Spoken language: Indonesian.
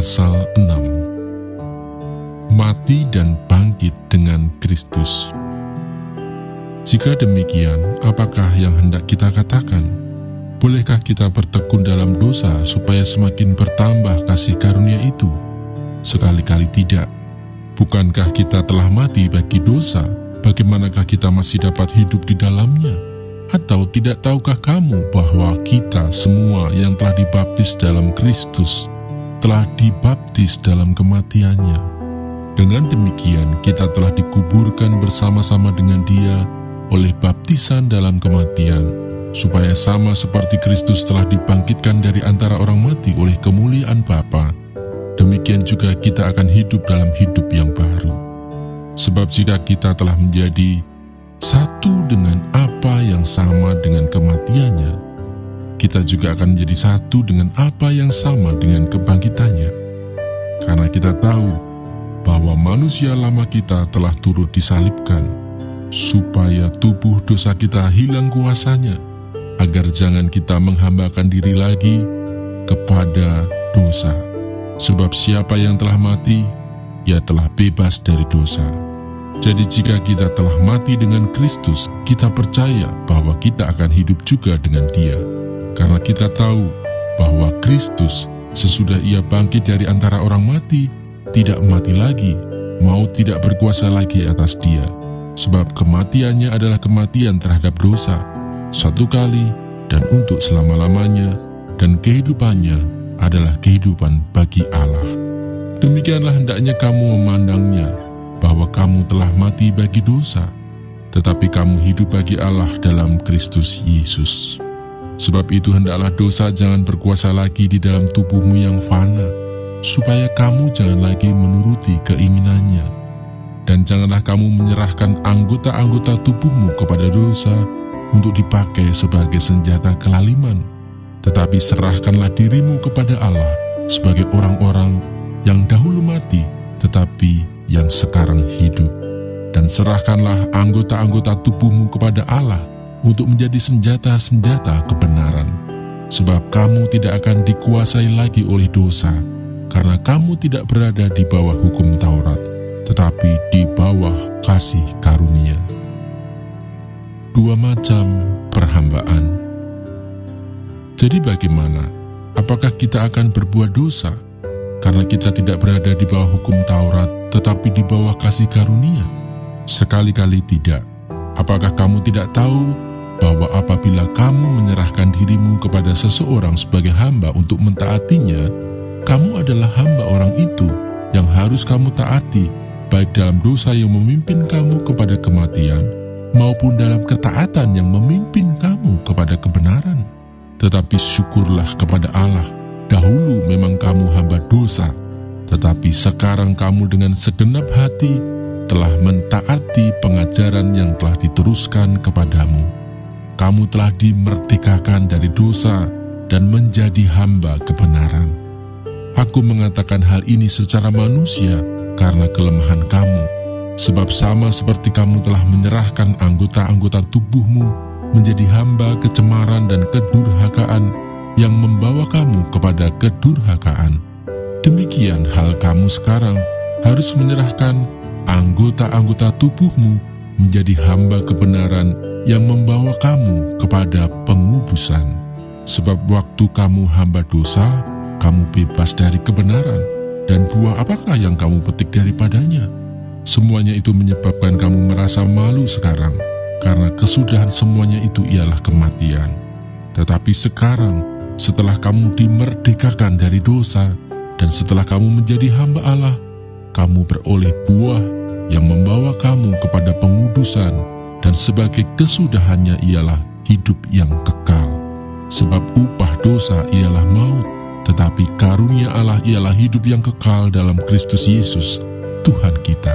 pasal 6. Mati dan bangkit dengan Kristus. Jika demikian, apakah yang hendak kita katakan? Bolehkah kita bertekun dalam dosa supaya semakin bertambah kasih karunia itu? Sekali-kali tidak. Bukankah kita telah mati bagi dosa? Bagaimanakah kita masih dapat hidup di dalamnya? Atau tidak tahukah kamu bahwa kita semua yang telah dibaptis dalam Kristus telah dibaptis dalam kematiannya? Dengan demikian kita telah dikuburkan bersama-sama dengan Dia oleh baptisan dalam kematian, supaya sama seperti Kristus telah dibangkitkan dari antara orang mati oleh kemuliaan Bapa, demikian juga kita akan hidup dalam hidup yang baru. Sebab jika kita telah menjadi satu dengan apa yang sama dengan kematiannya, kita juga akan menjadi satu dengan apa yang sama dengan kebangkitannya. Karena kita tahu bahwa manusia lama kita telah turut disalibkan, supaya tubuh dosa kita hilang kuasanya, agar jangan kita menghambakan diri lagi kepada dosa. Sebab siapa yang telah mati, ia telah bebas dari dosa. Jadi jika kita telah mati dengan Kristus, kita percaya bahwa kita akan hidup juga dengan Dia. Karena kita tahu bahwa Kristus sesudah Ia bangkit dari antara orang mati, tidak mati lagi, maut tidak berkuasa lagi atas Dia. Sebab kematiannya adalah kematian terhadap dosa, satu kali dan untuk selama-lamanya, dan kehidupannya adalah kehidupan bagi Allah. Demikianlah hendaknya kamu memandangnya, bahwa kamu telah mati bagi dosa, tetapi kamu hidup bagi Allah dalam Kristus Yesus. Sebab itu hendaklah dosa jangan berkuasa lagi di dalam tubuhmu yang fana, supaya kamu jangan lagi menuruti keinginannya. Dan janganlah kamu menyerahkan anggota-anggota tubuhmu kepada dosa untuk dipakai sebagai senjata kelaliman, tetapi serahkanlah dirimu kepada Allah sebagai orang-orang yang dahulu mati, tetapi yang sekarang hidup. Dan serahkanlah anggota-anggota tubuhmu kepada Allah untuk menjadi senjata-senjata kebenaran. Sebab kamu tidak akan dikuasai lagi oleh dosa, karena kamu tidak berada di bawah hukum Taurat, tetapi di bawah kasih karunia. Dua macam perhambaan. Jadi bagaimana? Apakah kita akan berbuat dosa karena kita tidak berada di bawah hukum Taurat, tetapi di bawah kasih karunia? Sekali-kali tidak. Apakah kamu tidak tahu bahwa apabila kamu menyerahkan dirimu kepada seseorang sebagai hamba untuk mentaatinya, kamu adalah hamba orang itu yang harus kamu taati, baik dalam dosa yang memimpin kamu kepada kematian, maupun dalam ketaatan yang memimpin kamu kepada kebenaran. Tetapi syukurlah kepada Allah, dahulu memang kamu hamba dosa, tetapi sekarang kamu dengan segenap hati telah mentaati pengajaran yang telah diteruskan kepadamu. Kamu telah dimerdekakan dari dosa dan menjadi hamba kebenaran. Aku mengatakan hal ini secara manusia karena kelemahan kamu, sebab sama seperti kamu telah menyerahkan anggota-anggota tubuhmu menjadi hamba kecemaran dan kedurhakaan yang membawa kamu kepada kedurhakaan, demikian hal kamu sekarang harus menyerahkan anggota-anggota tubuhmu menjadi hamba kebenaran yang membawa kamu kepada pengudusan. Sebab waktu kamu hamba dosa, kamu bebas dari kebenaran, dan buah apakah yang kamu petik daripadanya? Semuanya itu menyebabkan kamu merasa malu sekarang, karena kesudahan semuanya itu ialah kematian. Tetapi sekarang, setelah kamu dimerdekakan dari dosa, dan setelah kamu menjadi hamba Allah, kamu beroleh buah yang membawa kamu kepada pengudusan, dan sebagai kesudahannya ialah hidup yang kekal. Sebab upah dosa ialah maut, tetapi karunia Allah ialah hidup yang kekal dalam Kristus Yesus, Tuhan kita.